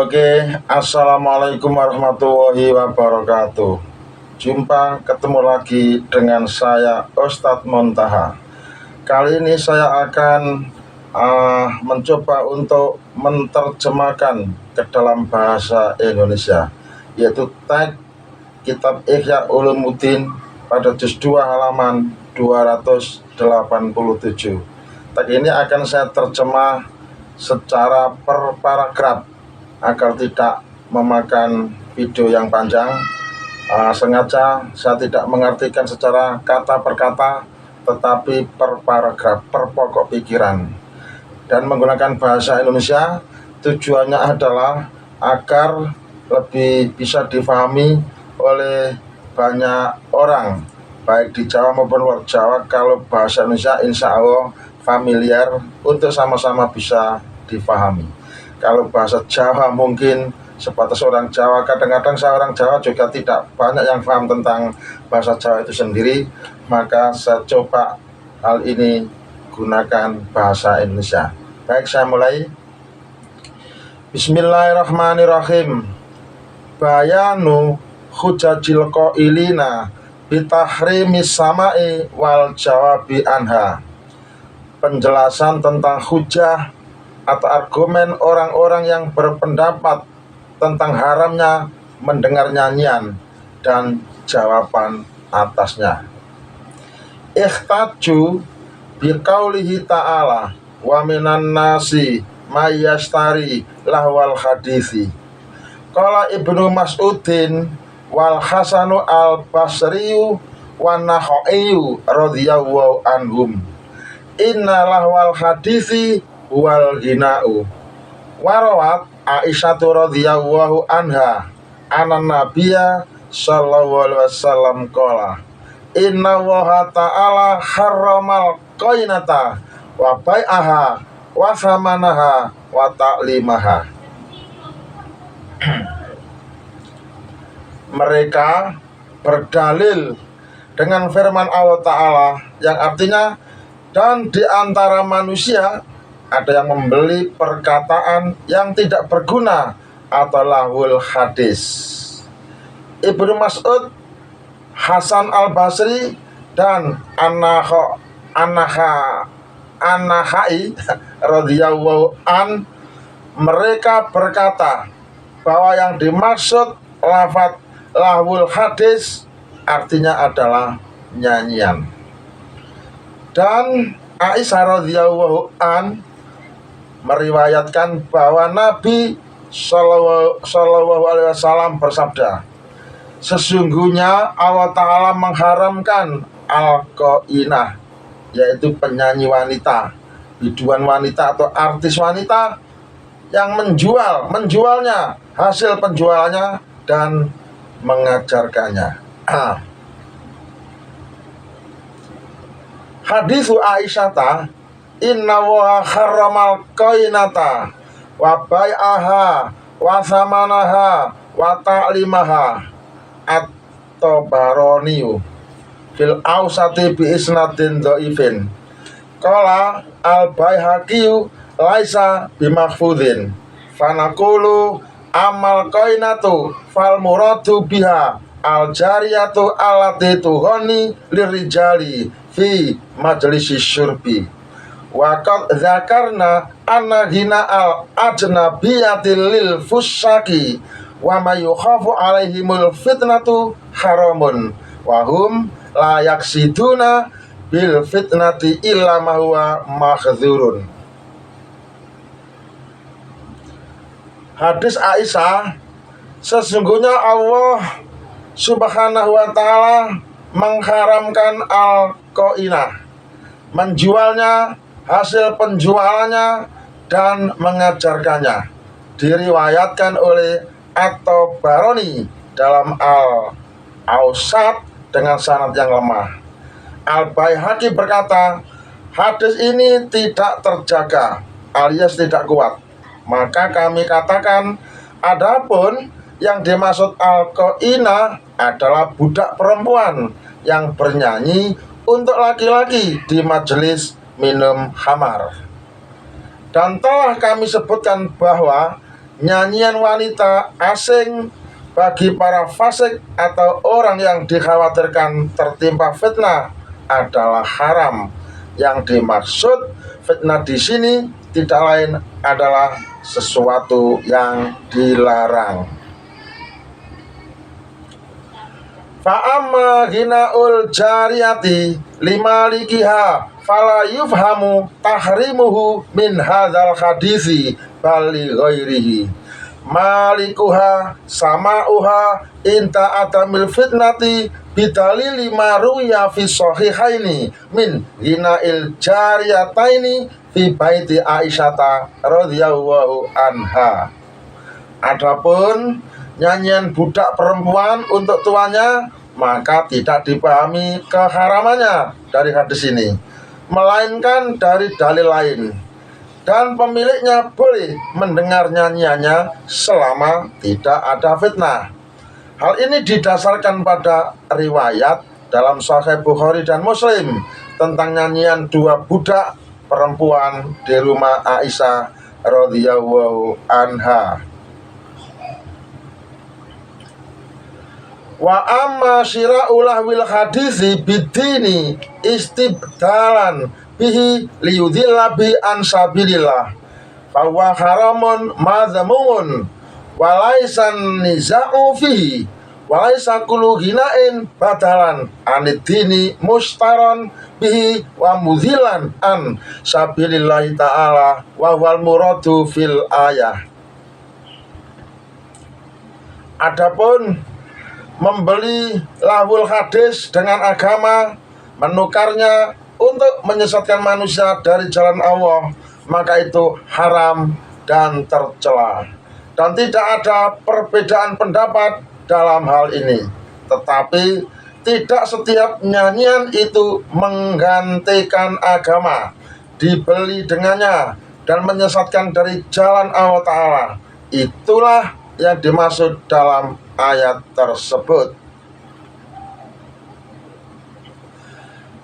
Oke, assalamualaikum warahmatullahi wabarakatuh. Jumpa ketemu lagi dengan saya Ustadz Montaha. Kali ini saya akan mencoba untuk menerjemahkan ke dalam bahasa Indonesia, yaitu teks Kitab Ihya Ulumuddin pada juz 2 halaman 287. Teks ini akan saya terjemah secara per paragraf agar tidak memakan video yang panjang. Sengaja saya tidak mengartikan secara kata per kata, tetapi per paragraf, per pokok pikiran, dan menggunakan bahasa Indonesia. Tujuannya adalah agar lebih bisa difahami oleh banyak orang, baik di Jawa maupun luar Jawa. Kalau bahasa Indonesia insya Allah familiar untuk sama-sama bisa difahami. Kalau bahasa Jawa mungkin sebatas orang Jawa, kadang-kadang saya orang Jawa juga tidak banyak yang paham tentang bahasa Jawa itu sendiri. Maka saya coba hal ini gunakan bahasa Indonesia. Baik, saya mulai. Bismillahirrahmanirrahim. Bayanu hujajil qailina bitahrimis sama'i wal jawabi anha. Penjelasan tentang hujah atau argumen orang-orang yang berpendapat tentang haramnya mendengar nyanyian dan jawaban atasnya. Ikhtaju biqaulihi ta'ala wa minan nasi mayyastari lahwal hadisi. Qala Ibnu Mas'udin wal Hasanu al Basriyu wa Nakhaiyu radhiyallahu anhum, inna lahwal hadisi wal gina'u. Warawat Aisyatu radhiyallahu anha anan nabiyya sallallahu alaihi wasallam qala inna Allaha ta'ala harramal qainata wa bai'aha wa samanaha wa ta'limaha. Mereka berdalil dengan firman Allah Ta'ala yang artinya, dan di antara manusia ada yang membeli perkataan yang tidak berguna atau lahul hadis. Ibnu Mas'ud, Hasan al-Basri, dan An-Nakhai radhiyallahu an, mereka berkata bahwa yang dimaksud lafaz lahul hadis artinya adalah nyanyian. Dan Aisyah radhiyallahu an meriwayatkan bahwa Nabi Shallallahu alaihi wasallam bersabda, sesungguhnya Allah Ta'ala mengharamkan al-qainah, yaitu penyanyi wanita, biduan wanita atau artis wanita yang menjualnya, hasil penjualannya, dan mengajarkannya. Hadisu Aisyata inna wa harramal qainata wa bai'aha wa samanaha wa ta'limaha at-Tabaraniyu fil awsati bi isnadin dhaifin. Qala al-Baihaqi laisa bimahfudhin fanaqulu amal qainatu fal muradu biha al jariyatu allati tuhani lirijali fi majlisi syurbi. Wa qad dzakarna anna hina al ajnabiyati lil fusaki wa ma yukhafu alaihimul fitnatu haramun wa hum la yaksiduna bil fitnati illa ma huwa mahdzurun. Hadis Aisyah, sesungguhnya Allah Subhanahu wa ta'ala mengharamkan al-qainah, menjualnya, hasil penjualannya, dan mengajarkannya. Diriwayatkan oleh At-Tabarani dalam Al-Awsat dengan sanad yang lemah. Al-Baihaqi berkata, hadis ini tidak terjaga alias tidak kuat. Maka kami katakan, adapun yang dimaksud al-qainah adalah budak perempuan yang bernyanyi untuk laki-laki di majelis minum khamar. Dan telah kami sebutkan bahwa nyanyian wanita asing bagi para fasik atau orang yang dikhawatirkan tertimpa fitnah adalah haram. Yang dimaksud fitnah di sini tidak lain adalah sesuatu yang dilarang. Fa'amma ghinaul jariyati limalikiha fala yufhamu tahrimuhu min hadzal hadisi bali ghairihi malikuha sama'uha inta atamil fitnati bidalili ma ruya fi sahihaini min ghinail jariyataini fi baiti Aisyata radhiyallahu anha. Adapun nyanyian budak perempuan untuk tuannya, maka tidak dipahami keharamannya dari hadis ini, melainkan dari dalil lain. Dan pemiliknya boleh mendengar nyanyiannya selama tidak ada fitnah. Hal ini didasarkan pada riwayat dalam Sahih Bukhari dan Muslim tentang nyanyian dua budak perempuan di rumah Aisyah radhiyallahu anha. Wa amma syira'ulah wil hadisi bidini istibdalan bihi liyudhilla bi an sabilillah fahuwa haramun madhamumun walaisan niza'u fihi walaisa kullu ghinain badalan anid dini mustaron bihi wa mudhilan an sabilillahi ta'ala wa wal muradu fil ayah. Adapun membeli lahul hadis dengan agama, menukarnya untuk menyesatkan manusia dari jalan Allah, maka itu haram dan tercela. Dan tidak ada perbedaan pendapat dalam hal ini. Tetapi tidak setiap nyanyian itu menggantikan agama, dibeli dengannya dan menyesatkan dari jalan Allah Ta'ala. Itulah yang dimaksud dalam ayat tersebut.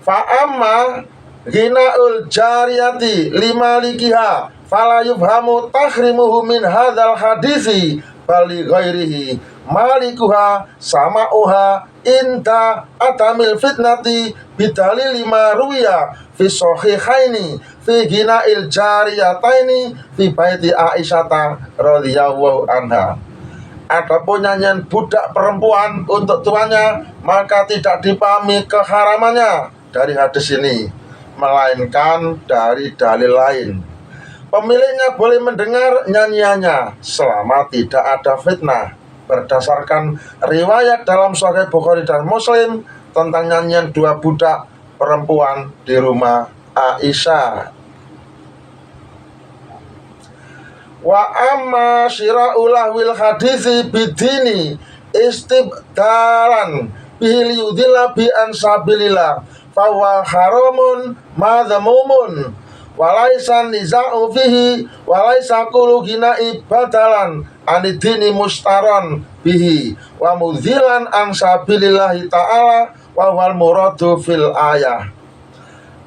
Fa'amma ghinaul jariyati limalikiha fala yufhamu tahrimuhu min hadzal hadisi bali ghairihi malikuha sama'uha inta atamil fitnati bidalil lima ruwiya fi sahihaini fi ghinail jariyataini fi baiti Aisyata radhiyallahu anha. Adapun nyanyian budak perempuan untuk tuannya, maka tidak dipahami keharamannya dari hadis ini, melainkan dari dalil lain. Pemiliknya boleh mendengar nyanyiannya selama tidak ada fitnah, berdasarkan riwayat dalam Sahih Bukhari dan Muslim tentang nyanyian dua budak perempuan di rumah Aisyah. Wa amma syira'ulah wil hadisi bidini istibdalan bihil yudhilla bi an sabilillah fahuwa haramun madhamumun walaisan niza'u fihi walaisa kullu ghina'i badalan anidini mustaron bihi wa mudhilan an sabilillahi ta'ala wa wal muradu fil ayah.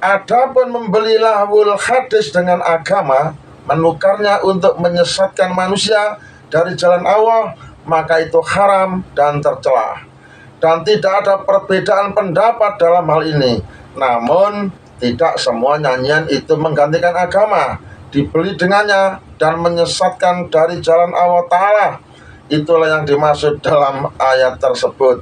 Adapun membeli lahwul hadis dengan agama, menukarnya untuk menyesatkan manusia dari jalan Allah, maka itu haram dan tercela. Dan tidak ada perbedaan pendapat dalam hal ini. Namun tidak semua nyanyian itu menggantikan agama, dibeli dengannya dan menyesatkan dari jalan Allah Ta'ala. Itulah yang dimaksud dalam ayat tersebut.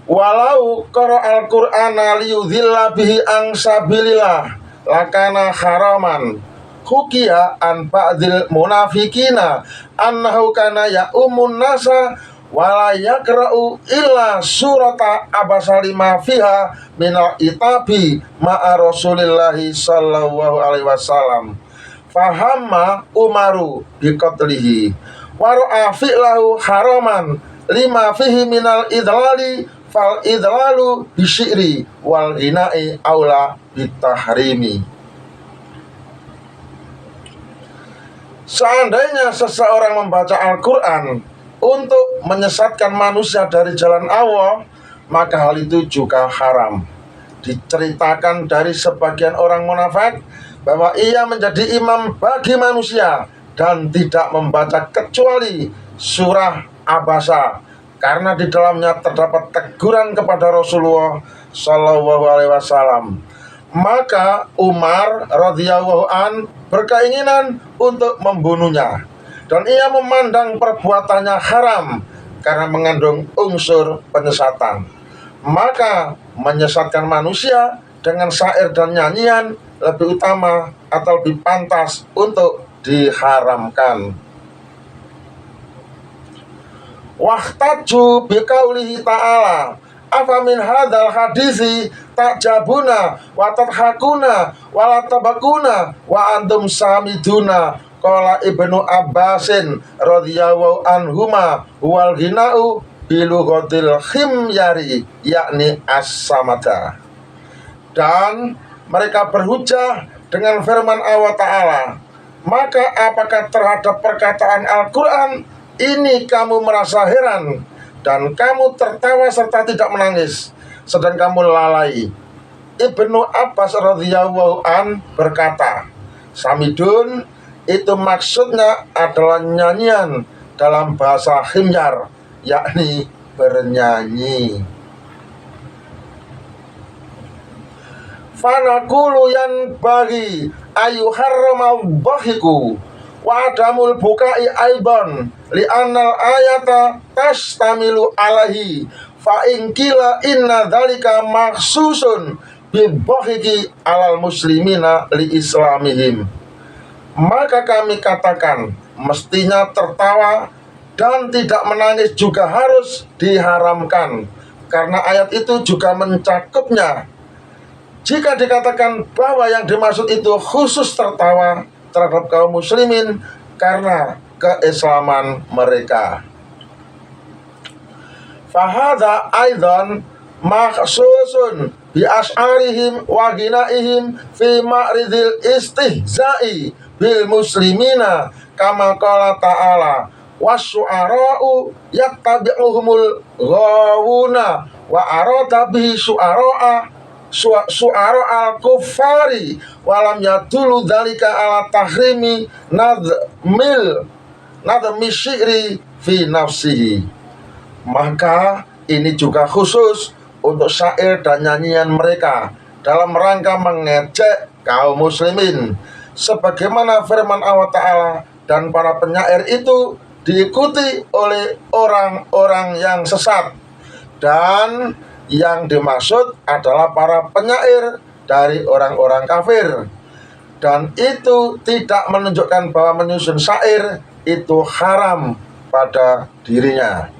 Walau qara'al Qur'ana liyudhilla bihi an sabilillah lakana haraman. Hukiya an ba'dil munafikina annahu kana ya'umun nasa wala yakra'u illa surata abasalima fiha minal itabi ma'a rasulillahi sallallahu alaihi wasallam. Fahamma Umaru biqatlihi waru'a fi'lahu haraman lima fihi minal idlali fal idlalu bisyiri wal ghina'i aula bitahrimi. Seandainya seseorang membaca Al-Quran untuk menyesatkan manusia dari jalan Allah, maka hal itu juga haram. diceritakan dari sebagian orang munafik bahwa ia menjadi imam bagi manusia dan tidak membaca kecuali surah Abasa, karena di dalamnya terdapat teguran kepada Rasulullah Shallallahu Alaihi Wasallam. Maka Umar radhiyallahu an berkeinginan untuk membunuhnya, dan ia memandang perbuatannya haram karena mengandung unsur penyesatan. Maka menyesatkan manusia dengan syair dan nyanyian lebih utama atau lebih pantas untuk diharamkan. Wahtaju biqaulihi ta'ala afamin hadzal hadisi ta'jabuna wa tadhakuna wa la tabakuna wa antum samiduna. Qala Ibnu Abbasin radhiyallahu anhuma wal ghina'u bilughatil khimyari yakni as-samata. Dan mereka berhujah dengan firman Allah Ta'ala, maka apakah terhadap perkataan Al-Quran ini kamu merasa heran dan kamu tertawa serta tidak menangis, sedang kamu lalai. Ibnu Abbas radhiyallahu an berkata, samidun itu maksudnya adalah nyanyian dalam bahasa khimyar, yakni bernyanyi. Fanaqulu yan bagi ayuharramal dhahiku wa adamul bukai aidan li annal ayata tastamilu alaihi fa in qila inna dzalika makhsusun bi dhahiki alal muslimina li islamihim. Maka kami katakan mestinya tertawa dan tidak menangis juga harus diharamkan, karena ayat itu juga mencakupnya. Jika dikatakan bahwa yang dimaksud itu khusus tertawa terhadap kaum muslimin karena keislaman mereka. Fahadha aidan makhsusun bi as'arihim wa ginaihim fi ma'ridil istihza'i bil muslimina kama qala ta'ala wasyu'ara'u yattabi'uhumul ghawuna wa arada bihi su'ara'a su'ara al-kuffari walam yadulu dzalika ala tahrimi nadmi syi'ri fi nafsihi. Maka ini juga khusus untuk syair dan nyanyian mereka dalam rangka mengejek kaum muslimin, sebagaimana firman Allah Ta'ala, dan para penyair itu diikuti oleh orang-orang yang sesat, dan yang dimaksud adalah para penyair dari orang-orang kafir, dan itu tidak menunjukkan bahwa menyusun syair itu haram pada dirinya.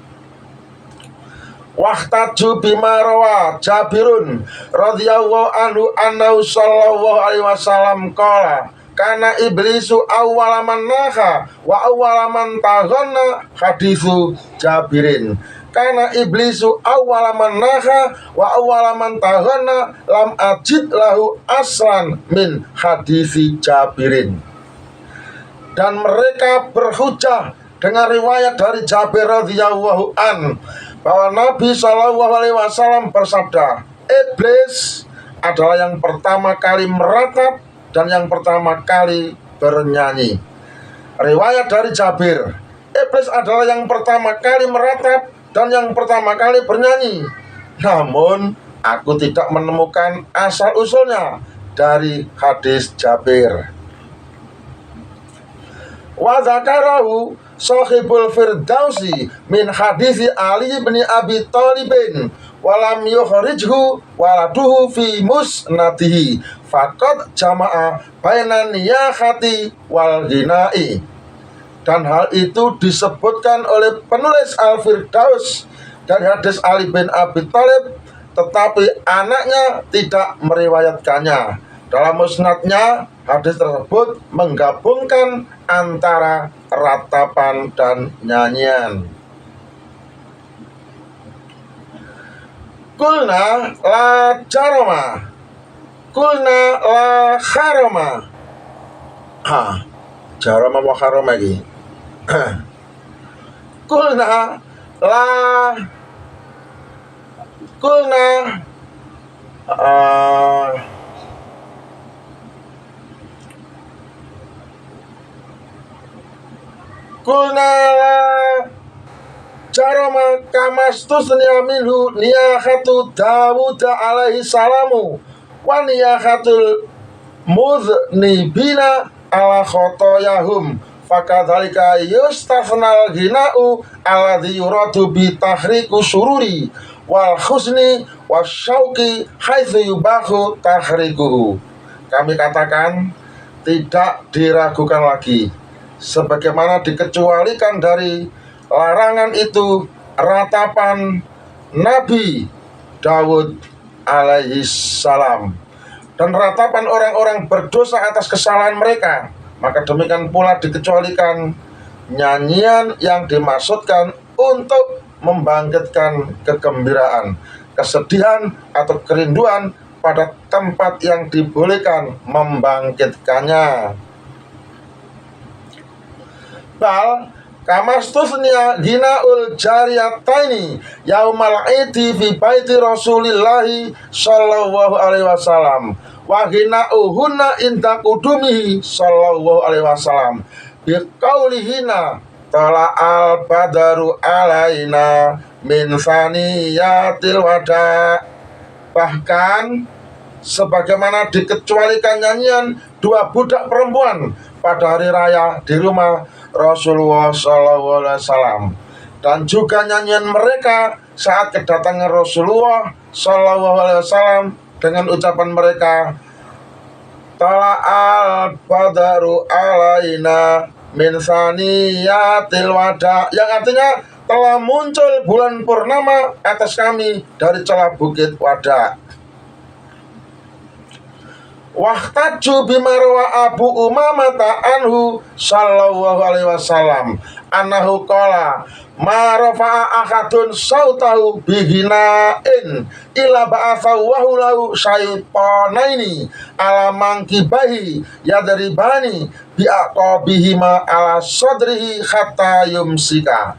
Wahtaju bima rawa Jabirun radhiyallahu anhu annahu sallallahu alaihi wasallam qala kana iblisu awwalaman naha wa awwalaman taghanna. Hadisu Jabirin. Karena iblisu awwalaman naha wa awwalaman tahana lam ajid lahu aslan min hadisi Jabirin. Dan mereka berhujah dengan riwayat dari Jabir radhiyallahu an bahwa Nabi Shallallahu Alaihi Wasallam bersabda, iblis adalah yang pertama kali meratap dan yang pertama kali bernyanyi. Riwayat dari Jabir, iblis adalah yang pertama kali meratap dan yang pertama kali bernyanyi. Namun aku tidak menemukan asal-usulnya dari hadis Jabir. Wa dzakarahu Shahibul Firdausi min hadisi Ali bin Abi Thalibin walam yukhrijhu waladuhu fi musnadihi faqad jama'a bainan niyahati wal ghina'i. Dan hal itu disebutkan oleh penulis Al-Firdaus dari hadis Ali bin Abi Thalib, tetapi anaknya tidak meriwayatkannya. Dalam musnadnya, hadis tersebut menggabungkan antara ratapan dan nyanyian. Kulna la jarama, kulna la harama. Jarama wa harama lagi. Kulna uh, kulnala jaroma kamastus minhu niyahatu Dawud alaihi salamu wa niyahatul mudhnibina ala khotoyahum fakadzalika yustafnal gina'u alladhi yuradu bi tahriku sururi wal husni wasyauqi haitsu yubahu tahrikuhu. Kami katakan tidak diragukan lagi, sebagaimana dikecualikan dari larangan itu ratapan Nabi Dawud alaihi salam dan ratapan orang-orang berdosa atas kesalahan mereka, maka demikian pula dikecualikan nyanyian yang dimaksudkan untuk membangkitkan kegembiraan, kesedihan atau kerinduan pada tempat yang dibolehkan membangkitkannya. Bal kamastusnya ginaul jariyataini yaumal aidi fi baiti Rasulillahi sallallahu alaihi wasallam wa ginauhunna inda kudumihi sallallahu alaihi wasallam biqaulihina tala'al badaru alaina min saniyatil wada. Bahkan sebagaimana dikecualikan nyanyian dua budak perempuan pada hari raya di rumah Rasulullah SAW, dan juga nyanyian mereka saat kedatangan Rasulullah SAW dengan ucapan mereka tala'al badaru alaina min saniyatil wada, yang artinya telah muncul bulan purnama atas kami dari celah bukit Wada. Wahtaju bimarwa Abu Umamah anhu sallallahu alaihi wasallam annahu qala ma rafa'a ahadun sautahu bihinain ila ba'athahu lahu syaitanaini ala mangkibahi yadribani bi'aqabihima ala sadrihi hatta yumsika.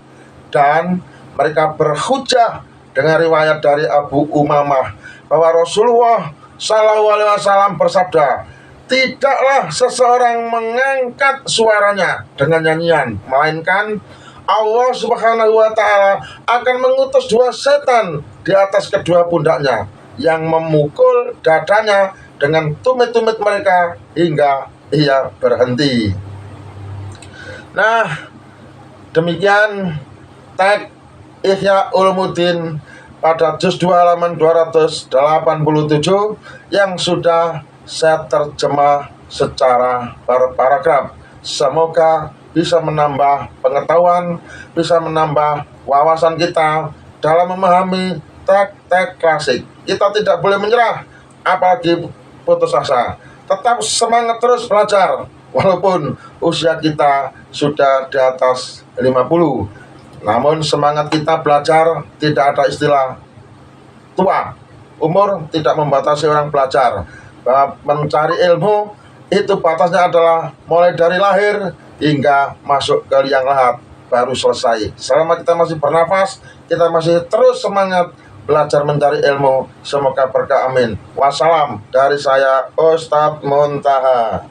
Dan mereka berhujjah dengan riwayat dari Abu Umamah bahwa Rasulullah Sallallahu Alaihi Wasallam bersabda, tidaklah seseorang mengangkat suaranya dengan nyanyian, melainkan Allah Subhanahu Wa Taala akan mengutus dua setan di atas kedua pundaknya yang memukul dadanya dengan tumit-tumit mereka hingga ia berhenti. Nah, demikian teks Ihya Ulumuddin pada juz 2 halaman 287 yang sudah saya terjemah secara berparagraf. Semoga bisa menambah pengetahuan, bisa menambah wawasan kita dalam memahami teks-teks klasik. Kita tidak boleh menyerah, apalagi putus asa. Tetap semangat terus belajar, walaupun usia kita sudah di atas 50. Namun semangat kita belajar tidak ada istilah tua. Umur tidak membatasi orang belajar. Bahwa mencari ilmu itu batasnya adalah mulai dari lahir hingga masuk ke liang lahat baru selesai. Selama kita masih bernafas, kita masih terus semangat belajar mencari ilmu. Semoga berkah, amin. Wassalam dari saya, Ustadz Muntaha.